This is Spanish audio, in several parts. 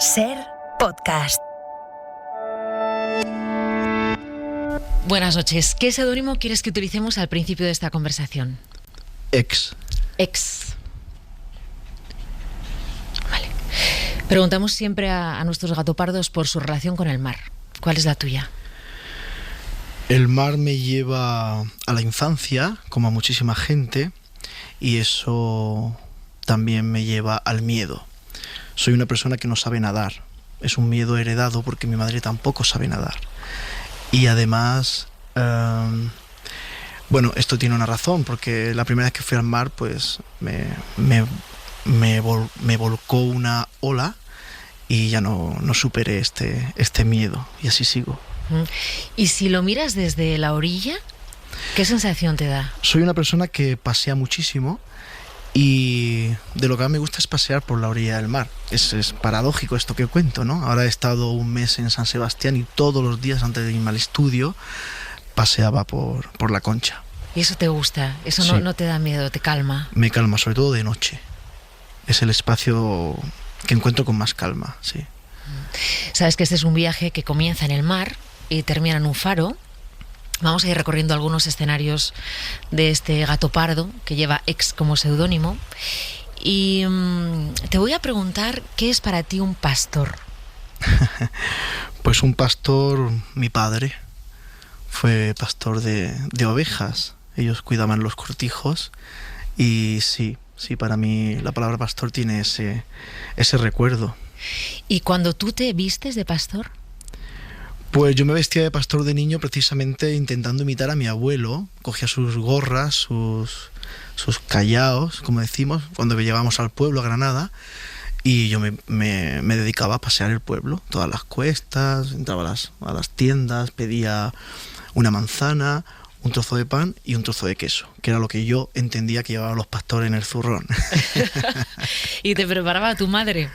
Ser Podcast. Buenas noches. ¿Qué seudónimo quieres que utilicemos al principio de esta conversación? Ex. Vale. Preguntamos siempre a nuestros gatopardos por su relación con el mar. ¿Cuál es la tuya? El mar me lleva a la infancia, como a muchísima gente, y eso también me lleva al miedo. Soy una persona que no sabe nadar. Es un miedo heredado porque mi madre tampoco sabe nadar. Y además, esto tiene una razón, porque la primera vez que fui al mar, pues me volcó una ola y ya no superé este miedo, y así sigo. ¿Y si lo miras desde la orilla, qué sensación te da? Soy una persona que pasea muchísimo y de lo que más me gusta es pasear por la orilla del mar. Es paradójico esto que cuento, ¿no? Ahora he estado un mes en San Sebastián y todos los días antes de irme al estudio paseaba por la Concha. ¿Y eso te gusta? ¿Eso Sí. no te da miedo, te calma? Me calma, sobre todo de noche. Es el espacio que encuentro con más calma, sí. Sabes que este es un viaje que comienza en el mar y termina en un faro. Vamos a ir recorriendo algunos escenarios de este gato pardo que lleva Ex como seudónimo. Y te voy a preguntar, ¿qué es para ti un pastor? Pues un pastor, mi padre, fue pastor de ovejas. Ellos cuidaban los cortijos y sí, para mí la palabra pastor tiene ese recuerdo. ¿Y cuando tú te vistes de pastor? Pues yo me vestía de pastor de niño precisamente intentando imitar a mi abuelo. Cogía sus gorras, sus callaos, como decimos, cuando llegábamos al pueblo, a Granada, y yo me dedicaba a pasear el pueblo, todas las cuestas, entraba a las tiendas, pedía una manzana, un trozo de pan y un trozo de queso, que era lo que yo entendía que llevaban los pastores en el zurrón. ¿Y te preparaba tu madre?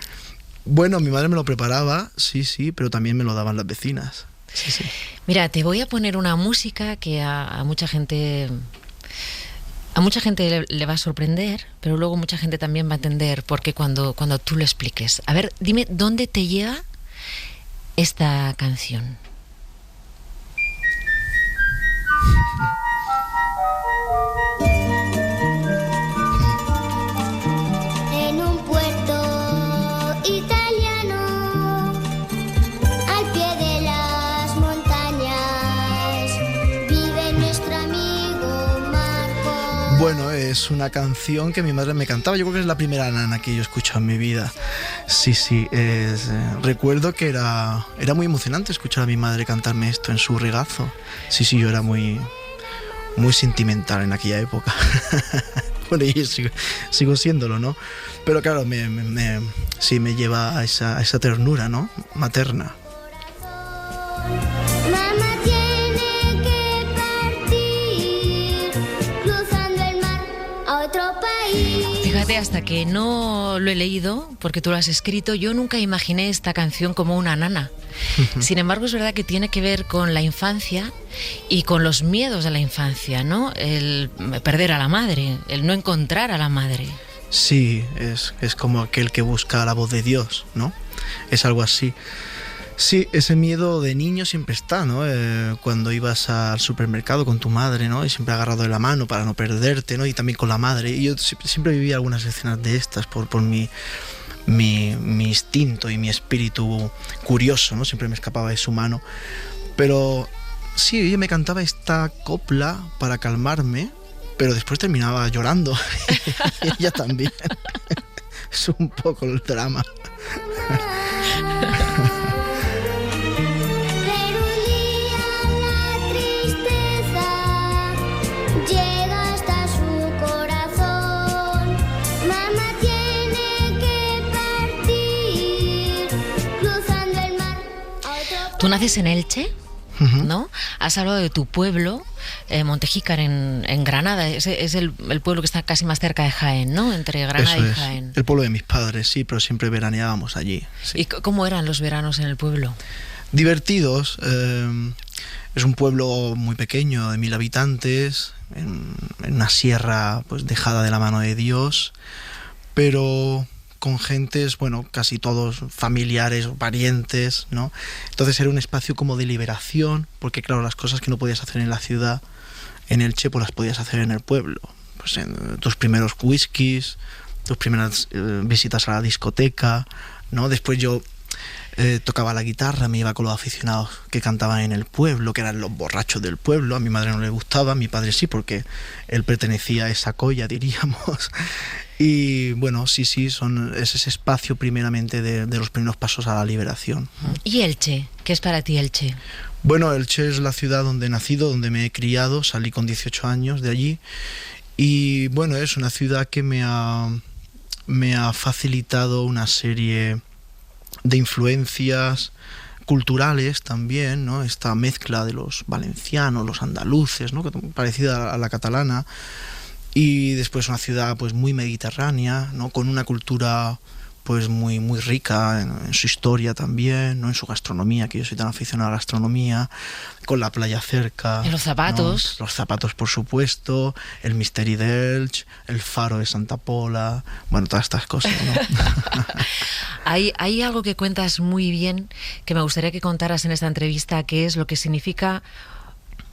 Bueno, mi madre me lo preparaba, sí, pero también me lo daban las vecinas. Sí. Mira, te voy a poner una música que a mucha gente le va a sorprender, pero luego mucha gente también va a entender por qué cuando tú lo expliques. A ver, dime, ¿dónde te lleva esta canción? En un puerto italiano, al pie de las montañas, vive nuestro amigo Marco. Bueno, es una canción que mi madre me cantaba. Yo creo que es la primera nana que yo he escuchado en mi vida. Sí, recuerdo que era muy emocionante escuchar a mi madre cantarme esto en su regazo. Sí, yo era muy sentimental en aquella época. Bueno, y sigo siéndolo, ¿no? Pero claro, me lleva a esa ternura, ¿no? Materna. Mamá tiene que partir, cruzando el mar a otro país. Fíjate, hasta que no lo he leído, porque tú lo has escrito, yo nunca imaginé esta canción como una nana. Sin embargo, es verdad que tiene que ver con la infancia y con los miedos de la infancia, ¿no? El perder a la madre, el no encontrar a la madre. Sí, es como aquel que busca la voz de Dios, ¿no? Es algo así. Sí, ese miedo de niño siempre está, ¿no? Cuando ibas al supermercado con tu madre, ¿no? Y siempre agarrado de la mano para no perderte, ¿no? Y también con la madre. Y yo siempre vivía algunas escenas de estas por mi instinto y mi espíritu curioso, ¿no? Siempre me escapaba de su mano. Pero sí, ella me cantaba esta copla para calmarme, pero después terminaba llorando. Y ella también. Es un poco el drama. Pero un día la tristeza llega hasta su corazón. Mamá tiene que partir, cruzando el mar a otro. Tú naces en Elche, Ujú. ¿no? Has hablado de tu pueblo, Montejícar, en Granada. Es el pueblo que está casi más cerca de Jaén, ¿no? Entre Granada Eso y es. Jaén. El pueblo de mis padres, sí, pero siempre veraneábamos allí. Sí. ¿Y cómo eran los veranos en el pueblo? Divertidos. Es un pueblo muy pequeño, de 1000 habitantes, en una sierra pues dejada de la mano de Dios, pero con gentes, bueno, casi todos familiares o parientes, ¿no? Entonces era un espacio como de liberación, porque claro, las cosas que no podías hacer en la ciudad, en Elche, pues las podías hacer en el pueblo. Pues en tus primeros whiskies, tus primeras visitas a la discoteca, ¿no? Después yo tocaba la guitarra, me iba con los aficionados que cantaban en el pueblo, que eran los borrachos del pueblo. A mi madre no le gustaba, a mi padre sí, porque él pertenecía a esa colla, diríamos. Y bueno, sí, es ese espacio primeramente de los primeros pasos a la liberación. ¿Y Elche? ¿Qué es para ti Elche? Bueno, Elche es la ciudad donde he nacido, donde me he criado, salí con 18 años de allí. Y bueno, es una ciudad que me ha facilitado una serie de influencias culturales también, ¿no? Esta mezcla de los valencianos, los andaluces, ¿no? Parecida a la catalana. Y después una ciudad pues muy mediterránea, ¿no? Con una cultura pues muy rica en su historia también, ¿no? En su gastronomía, que yo soy tan aficionado a la gastronomía, con la playa cerca. ¿Y los zapatos? ¿No? Los zapatos, por supuesto, el Misteri d'Elx, el faro de Santa Pola, bueno, todas estas cosas, ¿no? Hay algo que cuentas muy bien que me gustaría que contaras en esta entrevista, que es lo que significa,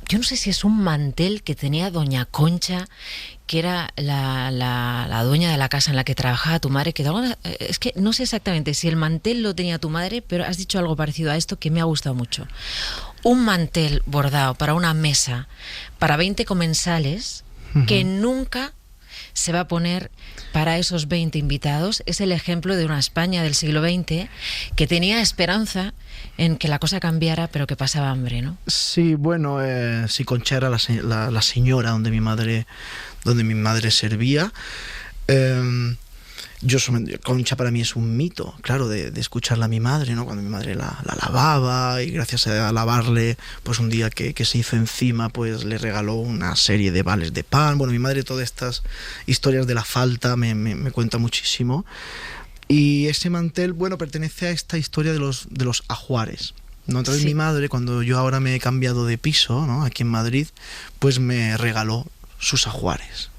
yo no sé si es un mantel que tenía doña Concha, que era la dueña de la casa en la que trabajaba tu madre, es que no sé exactamente si el mantel lo tenía tu madre, pero has dicho algo parecido a esto que me ha gustado mucho. Un mantel bordado para una mesa para 20 comensales que nunca se va a poner para esos 20 invitados. Es el ejemplo de una España del siglo XX que tenía esperanza en que la cosa cambiara, pero que pasaba hambre, ¿no? Sí, bueno, sí, Concha era la señora donde mi madre servía. Concha para mí es un mito, claro, de escucharla a mi madre, ¿no? Cuando mi madre la lavaba, y gracias a lavarle, pues un día que se hizo encima, pues le regaló una serie de vales de pan. Bueno, mi madre todas estas historias de la falta me cuenta muchísimo. Y ese mantel, bueno, pertenece a esta historia de los ajuares, ¿no? Entonces sí. Mi madre, cuando yo ahora me he cambiado de piso, ¿no? Aquí en Madrid, pues me regaló sus ajuares.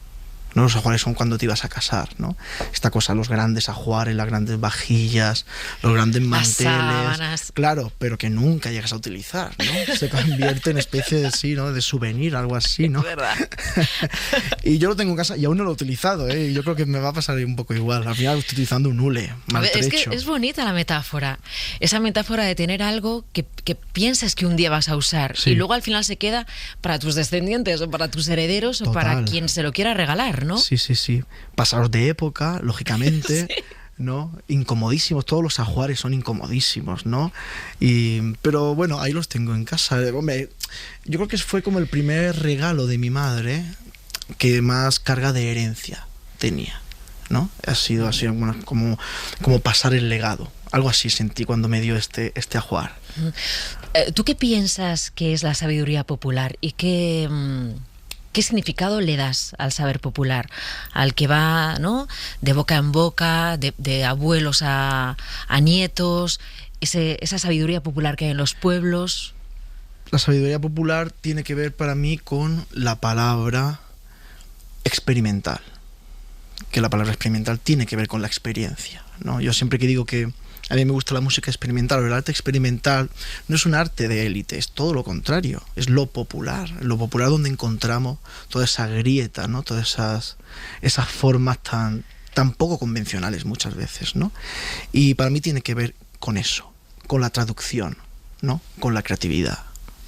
¿No? Los ajuares son cuando te ibas a casar, ¿no? Esta cosa, los grandes ajuares, las grandes vajillas, los grandes manteles. Sábanas. Claro, pero que nunca llegas a utilizar, ¿no? Se convierte en especie de, sí, ¿no? De souvenir, algo así, ¿no? Es verdad. Y yo lo tengo en casa y aún no lo he utilizado, ¿eh? Y yo creo que me va a pasar un poco igual. Al final estoy utilizando un hule maltrecho. Es que es bonita la metáfora. Esa metáfora de tener algo que piensas que un día vas a usar, sí. Y luego al final se queda para tus descendientes o para tus herederos. Total. O para quien se lo quiera regalar, ¿no? Sí. Pasados de época, lógicamente, sí. ¿No? Incomodísimos, todos los ajuares son incomodísimos, ¿no? Pero bueno, ahí los tengo en casa. Hombre, yo creo que fue como el primer regalo de mi madre que más carga de herencia tenía, ¿no? Ha sido así como pasar el legado. Algo así sentí cuando me dio este ajuar. ¿Tú qué piensas que es la sabiduría popular y qué significado le das al saber popular? Al que va, ¿no? De boca en boca, de abuelos a nietos, esa sabiduría popular que hay en los pueblos. La sabiduría popular tiene que ver para mí con la palabra experimental. Que la palabra experimental tiene que ver con la experiencia, ¿no? Yo siempre que digo que a mí me gusta la música experimental, pero el arte experimental no es un arte de élite, es todo lo contrario, es lo popular donde encontramos toda esa grieta, ¿no? Todas esas formas tan poco convencionales muchas veces, ¿no? Y para mí tiene que ver con eso, con la traducción, ¿no? Con la creatividad,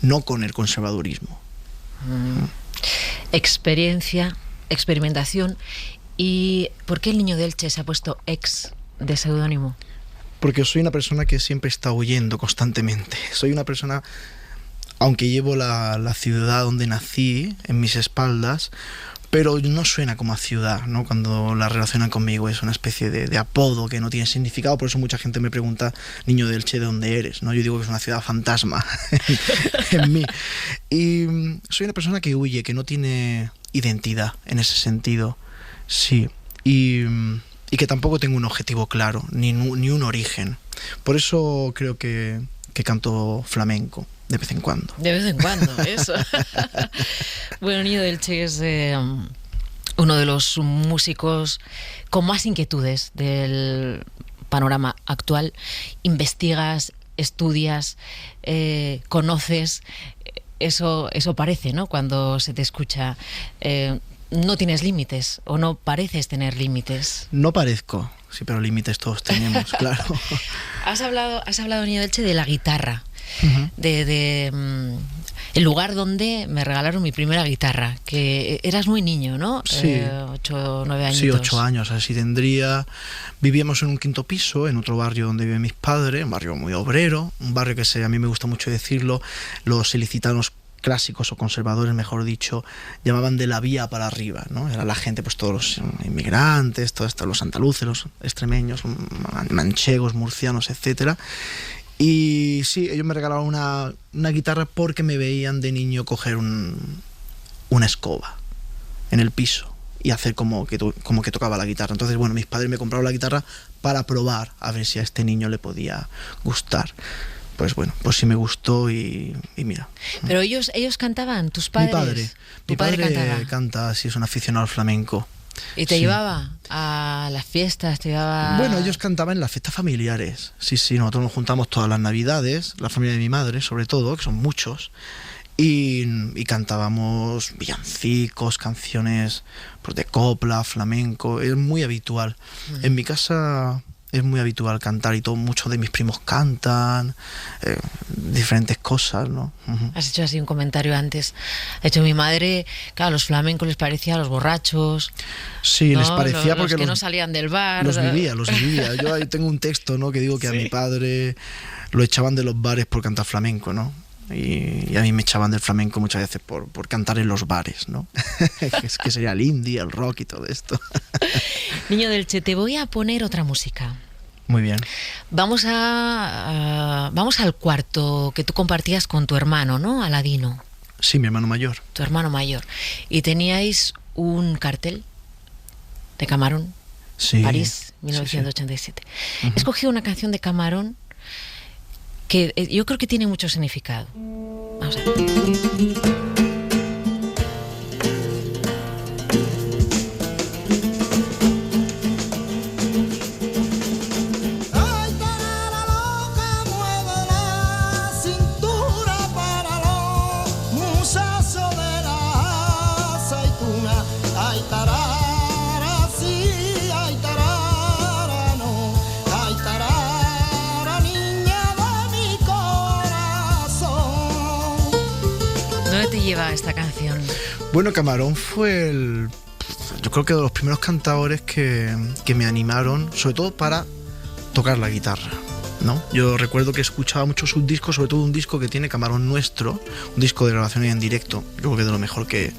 no con el conservadurismo. Experiencia, experimentación. ¿Y por qué el niño de Elche se ha puesto ex de seudónimo? Porque soy una persona que siempre está huyendo constantemente. Soy una persona, aunque llevo la ciudad donde nací en mis espaldas, pero no suena como a ciudad, ¿no? Cuando la relacionan conmigo es una especie de apodo que no tiene significado. Por eso mucha gente me pregunta, niño de Elche, ¿de dónde eres? ¿No? Yo digo que es una ciudad fantasma en mí. Y soy una persona que huye, que no tiene identidad en ese sentido. Sí. Y que tampoco tengo un objetivo claro, ni un origen. Por eso creo que canto flamenco de vez en cuando. De vez en cuando, eso. Bueno, Niño de Elche es uno de los músicos con más inquietudes del panorama actual. Investigas, estudias, conoces, eso parece, ¿no? Cuando se te escucha. No tienes límites, o no pareces tener límites. No parezco, sí, pero límites todos tenemos, claro. Has hablado, Niño Delche, de la guitarra. Uh-huh. El lugar donde me regalaron mi primera guitarra, que eras muy niño, ¿no? Sí. 8 o 9 años. Sí, 8 años, así tendría. Vivíamos en un quinto piso, en otro barrio donde viven mis padres, un barrio muy obrero, un barrio que a mí me gusta mucho decirlo, los ilicitanos clásicos o conservadores, mejor dicho, llamaban de la vía para arriba, ¿no? Era la gente, pues todos los inmigrantes, todos los andaluces, los extremeños, manchegos, murcianos, etcétera. Y sí, ellos me regalaron una guitarra porque me veían de niño coger una escoba en el piso y hacer como que tocaba la guitarra. Entonces, bueno, mis padres me compraron la guitarra para probar a ver si a este niño le podía gustar. Pues bueno, pues sí me gustó y mira. Pero ellos cantaban, tus padres. Mi padre cantaba. canta, sí, es un aficionado al flamenco. ¿Y te Sí. llevaba a las fiestas? ¿Te llevaba...? Bueno, ellos cantaban en las fiestas familiares. Sí, nosotros nos juntamos todas las navidades, la familia de mi madre sobre todo, que son muchos, y cantábamos villancicos, canciones pues, de copla, flamenco, es muy habitual. En mi casa es muy habitual cantar y todo, muchos de mis primos cantan, diferentes cosas, ¿no? Uh-huh. Has hecho así un comentario antes. De hecho, mi madre, claro, los flamencos les parecía a los borrachos. Sí, ¿no? les parecía los porque que no salían del bar. los vivía. Yo ahí tengo un texto, ¿no? Que digo que Sí. a mi padre lo echaban de los bares por cantar flamenco, ¿no? Y a mí me echaban del flamenco muchas veces por cantar en los bares, ¿no? que sería el indie, el rock y todo esto. Niño Delche, te voy a poner otra música. Muy bien. Vamos al cuarto que tú compartías con tu hermano, ¿no? Aladino, Sí, mi hermano mayor. tu hermano mayor. Y teníais un cartel de Camarón, Sí. París, 1987. Sí, sí. Uh-huh. He escogido una canción de Camarón que yo creo que tiene mucho significado. Vamos a ver. Ay, tarara loca, mueve la cintura para los muchachos de la aceituna. Ay, tarara, sí, ay, tarara, no. Ay, tarara, niña de mi corazón. ¿Dónde te lleva esta canción? Bueno, Camarón fue yo creo que de los primeros cantadores que me animaron, sobre todo para tocar la guitarra, ¿no? Yo recuerdo que escuchaba mucho sus discos, sobre todo un disco que tiene Camarón Nuestro, un disco de grabaciones en directo, yo creo que de lo mejor que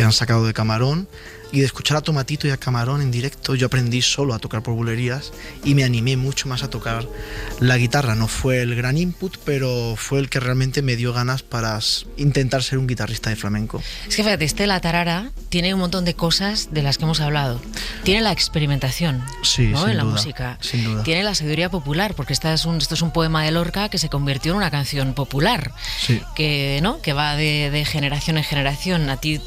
han sacado de Camarón. Y de escuchar a Tomatito y a Camarón en directo, yo aprendí solo a tocar por bulerías y me animé mucho más a tocar la guitarra. No fue el gran input, pero fue el que realmente me dio ganas para intentar ser un guitarrista de flamenco. Es que fíjate, La Tarara tiene un montón de cosas de las que hemos hablado. Tiene la experimentación, Sí, ¿no? sin en la duda, música. sin duda. Tiene la sabiduría popular, porque esto es un poema de Lorca que se convirtió en una canción popular. Sí. Que, ¿no? Que va de generación en generación. A ti,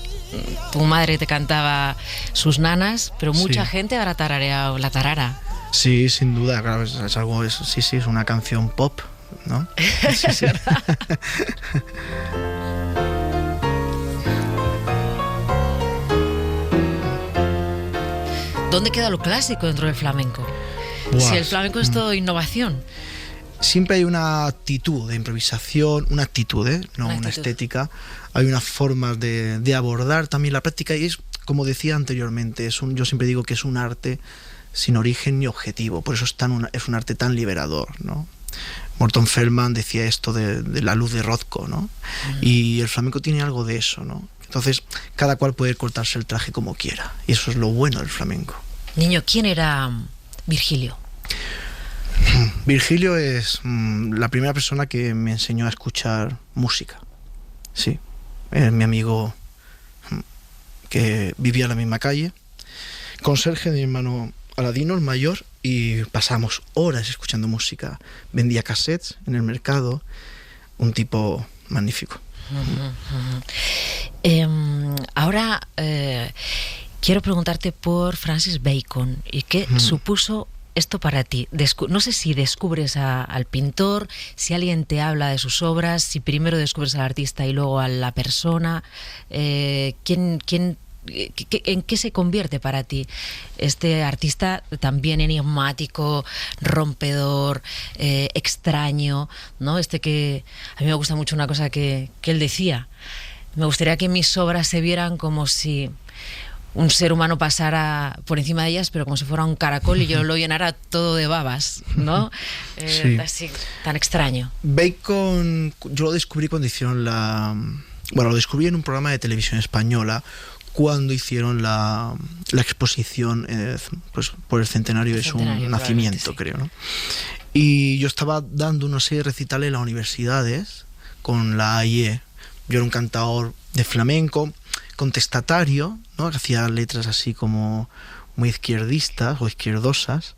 tu madre te cantaba sus nanas, pero mucha Sí. gente habrá tarareado La Tarara. Sí, sin duda, claro, es algo, sí, es una canción pop, ¿no? Sí, sí. ¿Dónde queda lo clásico dentro del flamenco? Buah. Si el flamenco es todo innovación. Siempre hay una actitud de improvisación, una actitud, no Una una actitud. estética. Hay unas formas de abordar también la práctica y es, como decía anteriormente, yo siempre digo que es un arte sin origen ni objetivo, por eso es un arte tan liberador, ¿no? Morton Feldman decía esto de la luz de Rothko, ¿no? Y el flamenco tiene algo de eso, ¿no? Entonces, cada cual puede cortarse el traje como quiera, y eso es lo bueno del flamenco. Niño, ¿quién era Virgilio? Virgilio es la primera persona que me enseñó a escuchar música. Sí, es mi amigo que vivía en la misma calle, conserje de mi hermano Aladino, el mayor, y pasamos horas escuchando música. Vendía cassettes en el mercado, un tipo magnífico. Ahora, quiero preguntarte por Francis Bacon y qué supuso esto para ti. No sé si descubres al pintor, si alguien te habla de sus obras, si primero descubres al artista y luego a la persona. ¿En qué se convierte para ti este artista también enigmático, rompedor, extraño, ¿no? Que a mí me gusta mucho una cosa que él decía. Me gustaría que mis obras se vieran como si un ser humano pasara por encima de ellas, pero como si fuera un caracol y yo lo llenara todo de babas, ¿no? Sí. Así, tan extraño. Bacon, yo lo descubrí cuando hicieron lo descubrí en un programa de televisión española, cuando hicieron la exposición pues, por el centenario de su nacimiento, sí. Creo, ¿no? Y yo estaba dando una serie de recitales en las universidades con la AIE. Yo era un cantador de flamenco, contestatario, ¿no? Que hacía letras así como muy izquierdistas o izquierdosas.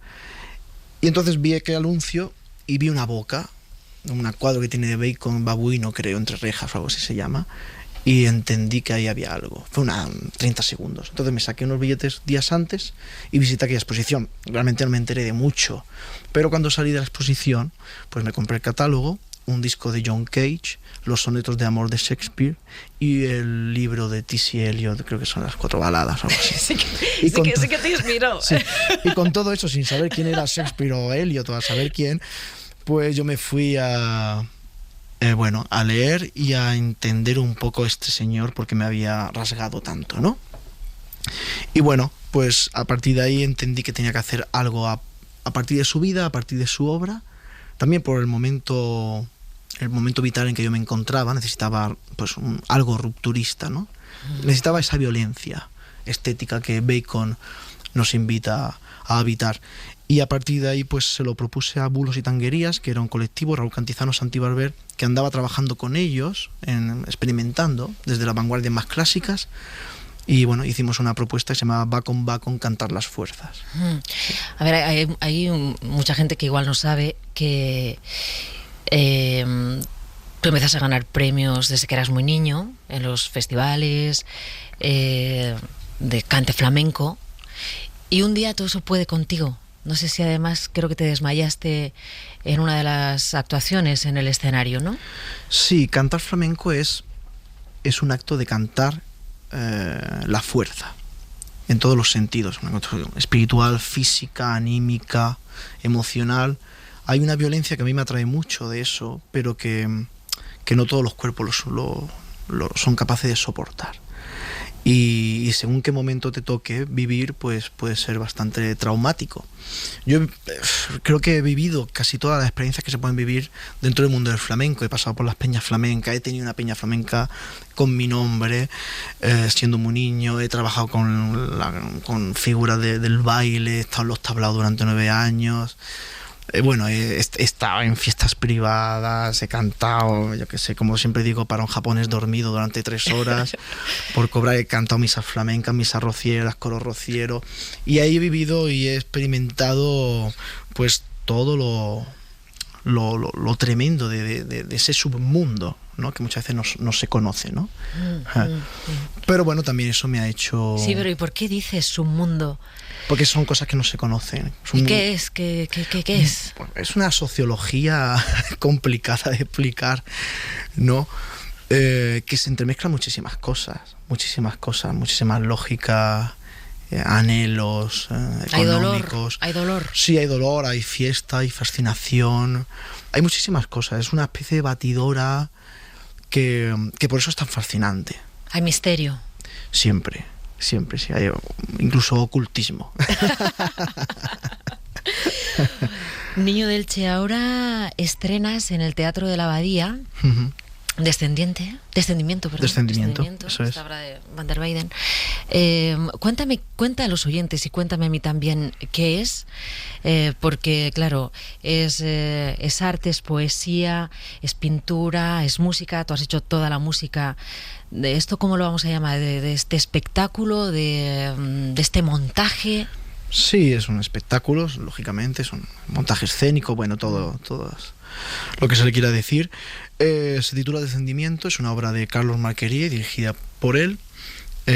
Y entonces vi aquel anuncio y vi una boca, un cuadro que tiene de Bacon babuino, creo, entre rejas o algo así se llama, y entendí que ahí había algo. Fue 30 segundos. Entonces me saqué unos billetes días antes y visité aquella exposición. Realmente no me enteré de mucho, pero cuando salí de la exposición, pues me compré el catálogo, un disco de John Cage, los sonetos de amor de Shakespeare y el libro de T.C. Eliot, creo que son las 4 baladas o algo así. Sí que te inspiró. Sí. Y con todo eso, sin saber quién era Shakespeare o Eliot o a saber quién, pues yo me fui a leer y a entender un poco a este señor porque me había rasgado tanto, ¿no? Y bueno, pues a partir de ahí entendí que tenía que hacer algo a partir de su vida, a partir de su obra, también por el momento vital en que yo me encontraba. Necesitaba pues algo rupturista, ¿no? Necesitaba esa violencia estética que Bacon nos invita a habitar. Y a partir de ahí pues se lo propuse a Bulos y Tanguerías, que era un colectivo, Raúl Cantizano, Santi Barber, que andaba trabajando con ellos, experimentando desde las vanguardias más clásicas. Y bueno, hicimos una propuesta que se llamaba Bacon, cantar las fuerzas. A ver, hay mucha gente que igual no sabe que tú empezaste a ganar premios desde que eras muy niño, en los festivales de cante flamenco, y un día todo eso puede contigo. No sé si además creo que te desmayaste en una de las actuaciones en el escenario, ¿no? Sí, cantar flamenco es un acto de cantar la fuerza, en todos los sentidos, espiritual, física, anímica, emocional. Hay una violencia que a mí me atrae mucho de eso, pero que no todos los cuerpos lo son capaces de soportar. Y según qué momento te toque vivir, pues puede ser bastante traumático. Yo creo que he vivido casi todas las experiencias que se pueden vivir dentro del mundo del flamenco. He pasado por las peñas flamencas, he tenido una peña flamenca con mi nombre, siendo muy niño. He trabajado con figuras del baile, he estado en los tablaos durante 9 años. He estado en fiestas privadas, he cantado, yo qué sé, como siempre digo, para un japonés dormido durante 3 horas por cobrar. He cantado misas flamencas, misas rocieras, coro rociero, y ahí he vivido y he experimentado pues todo lo tremendo de ese submundo, ¿no? Que muchas veces no se conoce, ¿no? Pero bueno, también eso me ha hecho... Sí, pero ¿y por qué dices submundo? Porque son cosas que no se conocen. ¿Y qué es? ¿Qué es? Es una sociología complicada de explicar, ¿no? Que se entremezclan muchísimas cosas, muchísimas lógicas, anhelos económicos. ¿Hay dolor? Sí, hay dolor, hay fiesta, hay fascinación, hay muchísimas cosas. Es una especie de batidora que por eso es tan fascinante. Hay misterio. Siempre, sí, hay incluso ocultismo. Niño de Elche, ahora estrenas en el Teatro de la Abadía Descendimiento, eso es. Esta obra de Van der Weyden. Cuenta a los oyentes y cuéntame a mí también qué es, porque claro, es arte, es poesía, es pintura, es música. Tú has hecho toda la música de esto, ¿cómo lo vamos a llamar? De este espectáculo, de este montaje. Sí, es un espectáculo, lógicamente, es un montaje escénico, bueno, todo lo que se le quiera decir. Se titula Descendimiento, es una obra de Carlos Marquerie, dirigida por él,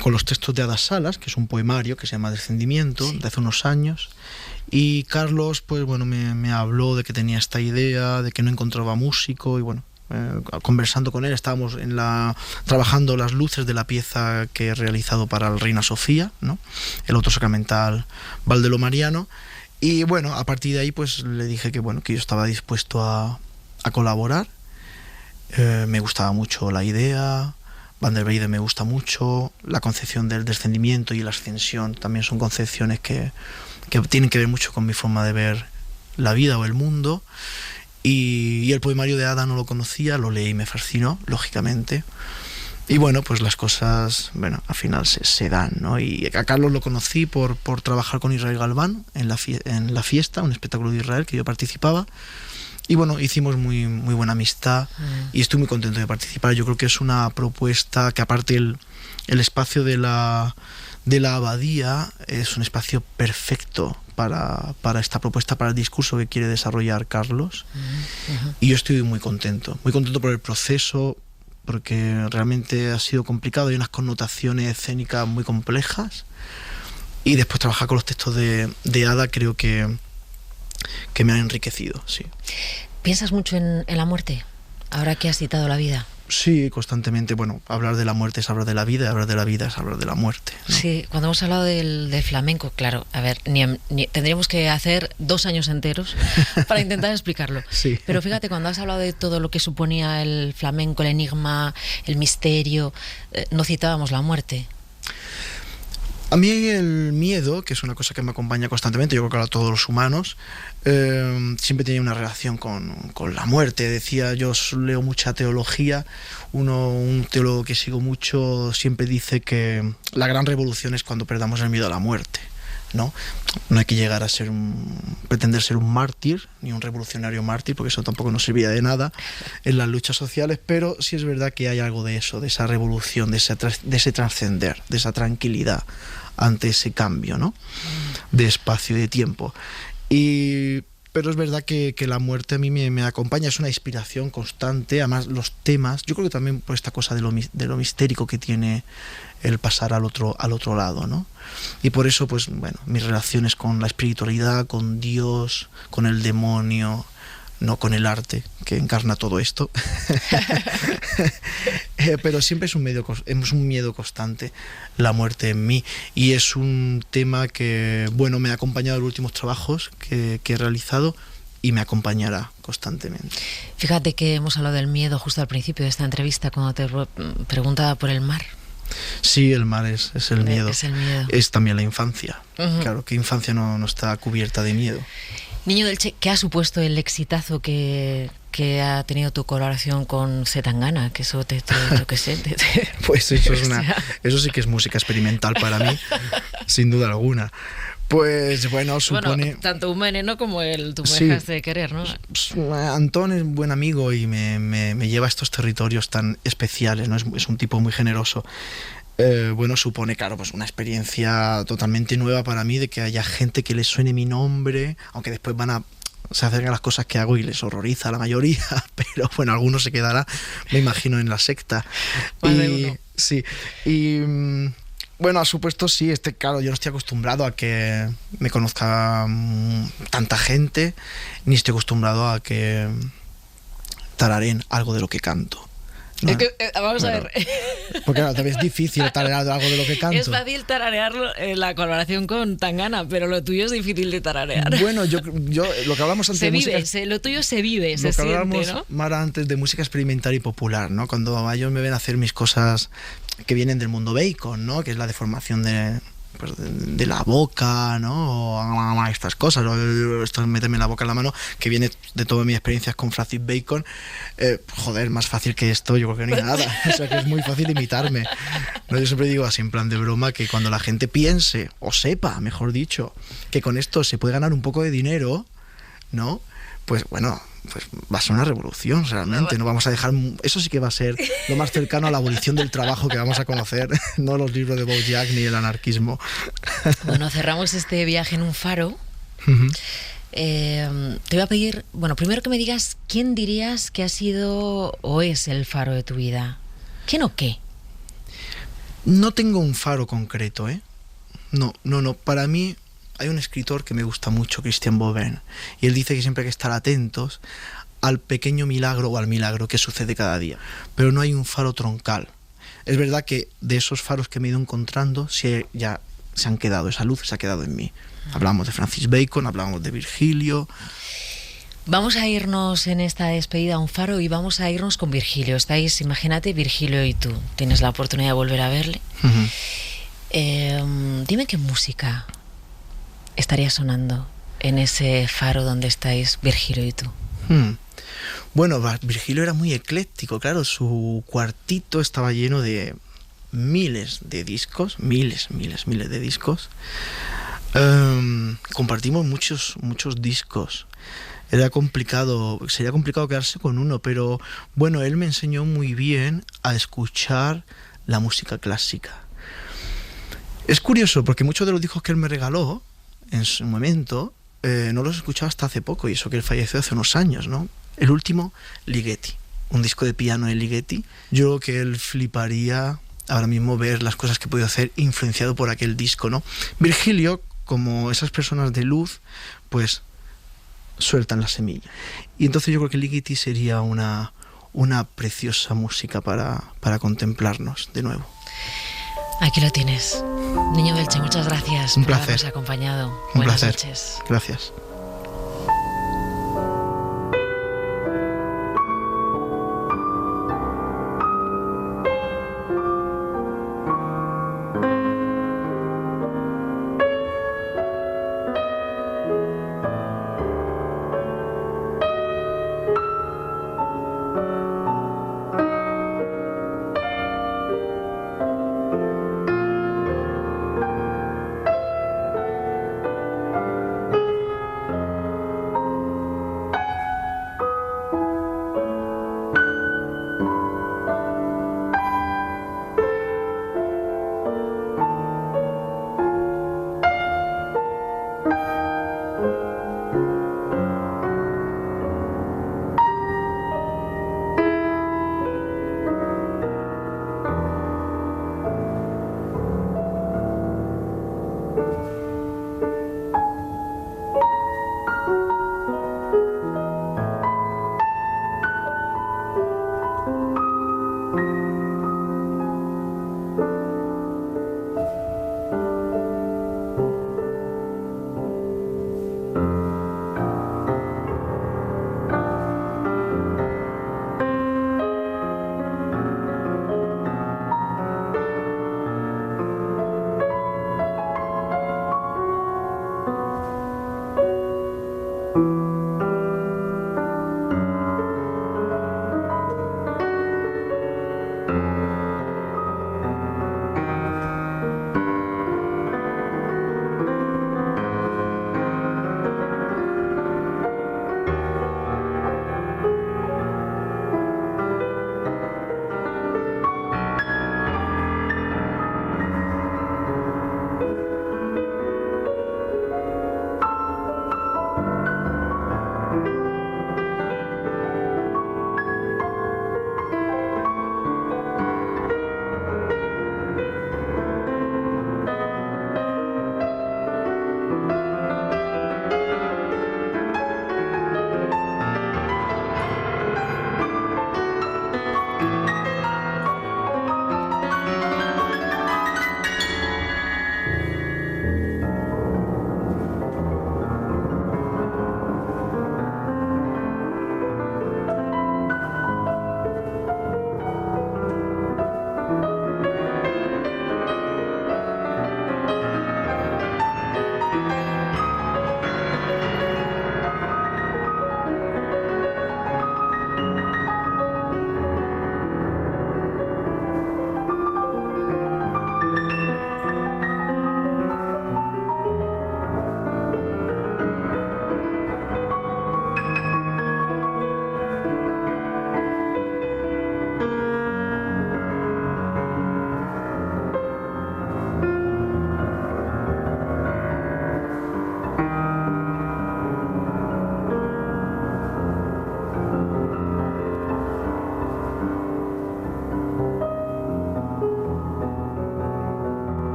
con los textos de Ada Salas, que es un poemario que se llama Descendimiento, de hace unos años. Y Carlos, pues bueno, me habló de que tenía esta idea, de que no encontraba músico, y bueno, conversando con él, estábamos trabajando las luces de la pieza que he realizado para la Reina Sofía, ¿no? El auto sacramental valdelomariano. Y bueno, a partir de ahí pues le dije que bueno, que yo estaba dispuesto a colaborar. Me gustaba mucho la idea, Van der Weyden me gusta mucho, la concepción del descendimiento y la ascensión también son concepciones que tienen que ver mucho con mi forma de ver la vida o el mundo. Y el poemario de Ada no lo conocía, lo leí y me fascinó, lógicamente. Y bueno, pues las cosas, bueno, al final se dan, ¿no? Y a Carlos lo conocí por trabajar con Israel Galván en la fiesta, un espectáculo de Israel que yo participaba. Y bueno, hicimos muy buena amistad y estoy muy contento de participar. Yo creo que es una propuesta que, aparte el espacio de la abadía es un espacio perfecto para esta propuesta, para el discurso que quiere desarrollar Carlos. Y yo estoy muy contento por el proceso, porque realmente ha sido complicado, hay unas connotaciones escénicas muy complejas, y después trabajar con los textos de Ada creo que me han enriquecido, sí. ¿Piensas mucho en la muerte, ahora que has citado la vida? Sí, constantemente. Bueno, hablar de la muerte es hablar de la vida, y hablar de la vida es hablar de la muerte, ¿no? Sí, cuando hemos hablado del flamenco, claro, a ver, tendríamos que hacer 2 años enteros para intentar explicarlo. Sí. Pero fíjate, cuando has hablado de todo lo que suponía el flamenco, el enigma, el misterio, no citábamos la muerte. A mí el miedo, que es una cosa que me acompaña constantemente, yo creo que a todos los humanos, siempre tenía una relación con la muerte. Decía, yo leo mucha teología, un teólogo que sigo mucho siempre dice que la gran revolución es cuando perdamos el miedo a la muerte, ¿no? No hay que llegar a pretender ser un mártir, ni un revolucionario mártir, porque eso tampoco nos servía de nada en las luchas sociales, pero sí es verdad que hay algo de eso, de esa revolución, de ese trascender, de esa tranquilidad ante ese cambio, ¿no? De espacio y de tiempo. Pero es verdad que la muerte a mí me acompaña, es una inspiración constante. Además, los temas, yo creo que también por esta cosa de lo mistérico que tiene el pasar al otro lado, ¿no? Y por eso, pues bueno, mis relaciones con la espiritualidad, con Dios, con el demonio, no con el arte que encarna todo esto. Pero siempre es un miedo constante la muerte en mí, y es un tema que, bueno, me ha acompañado en los últimos trabajos que he realizado y me acompañará constantemente. Fíjate que hemos hablado del miedo justo al principio de esta entrevista, cuando te preguntaba por el mar. Sí, el mar es el miedo. Es el miedo. Es también la infancia. Claro, que infancia no está cubierta de miedo. Niño del Che, ¿qué ha supuesto el exitazo que ha tenido tu colaboración con Z Tangana? Que eso yo qué sé. Pues eso sí que es música experimental para mí, sin duda alguna. Pues bueno, supone... Bueno, tanto un veneno como el Tú me dejaste de querer, ¿no? Antón es un buen amigo y me lleva a estos territorios tan especiales, ¿no? Es un tipo muy generoso. Bueno, supone, claro, pues una experiencia totalmente nueva para mí, de que haya gente que les suene mi nombre, aunque después se acercan a las cosas que hago y les horroriza a la mayoría, pero bueno, alguno se quedará, me imagino, en la secta. Sí, y bueno, ha supuesto, sí, claro, yo no estoy acostumbrado a que me conozca tanta gente, ni estoy acostumbrado a que tarareen algo de lo que canto, ¿no? Es que, vamos a ver. Porque claro, también es difícil tararear algo de lo que canto. Es fácil tararearlo en la colaboración con Tangana, pero lo tuyo es difícil de tararear. Bueno, yo lo que hablamos antes lo tuyo se vive, se siente, ¿no? Lo que hablamos, Mara, antes de música experimental y popular, ¿no? Cuando ellos me ven hacer mis cosas que vienen del mundo Bacon, ¿no? Que es la deformación de la boca, ¿no? O estas cosas, esto meterme la boca en la mano, que viene de todas mis experiencias con Francis Bacon. Joder, más fácil que esto yo creo que no hay nada. O sea, que es muy fácil imitarme, ¿no? Yo siempre digo así en plan de broma que cuando la gente piense, o sepa, mejor dicho, que con esto se puede ganar un poco de dinero, ¿no? Pues bueno, pues va a ser una revolución realmente. No vamos a dejar, eso sí que va a ser lo más cercano a la abolición del trabajo que vamos a conocer, no los libros de Bojack ni el anarquismo. Bueno, cerramos este viaje en un faro. Te voy a pedir, bueno, primero que me digas quién dirías que ha sido o es el faro de tu vida. ¿Quién o qué? No tengo un faro concreto, ¿eh? No. Para mí hay un escritor que me gusta mucho, Christian Boven, y él dice que siempre hay que estar atentos al pequeño milagro o al milagro que sucede cada día. Pero no hay un faro troncal. Es verdad que de esos faros que me he ido encontrando, ya se han quedado, esa luz se ha quedado en mí. Hablamos de Francis Bacon, hablamos de Virgilio. Vamos a irnos en esta despedida a un faro y vamos a irnos con Virgilio. Estáis, imagínate, Virgilio y tú. Tienes la oportunidad de volver a verle. Dime qué música estaría sonando en ese faro donde estáis Virgilio y tú. Bueno, Virgilio era muy ecléctico, claro. Su cuartito estaba lleno de miles de discos, miles de discos. Compartimos muchos discos. Sería complicado quedarse con uno, pero bueno, él me enseñó muy bien a escuchar la música clásica. Es curioso porque muchos de los discos que él me regaló en su momento no los he escuchado hasta hace poco, y eso que él falleció hace unos años, ¿no? El último, Ligeti, un disco de piano de Ligeti. Yo creo que él fliparía ahora mismo ver las cosas que he podido hacer influenciado por aquel disco, ¿no? Virgilio, como esas personas de luz, pues sueltan la semilla. Y entonces yo creo que Ligeti sería una preciosa música para contemplarnos de nuevo. Aquí lo tienes. Niño Belche, muchas gracias por habernos acompañado. Buenas noches. Gracias.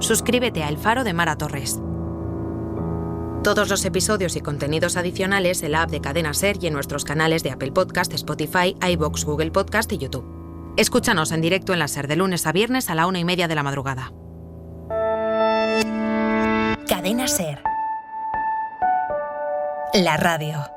Suscríbete a El Faro de Mara Torres. Todos los episodios y contenidos adicionales en la app de Cadena SER y en nuestros canales de Apple Podcast, Spotify, iVoox, Google Podcast y YouTube. Escúchanos en directo en la SER de lunes a viernes a la 1:30 de la madrugada. Cadena SER. La radio.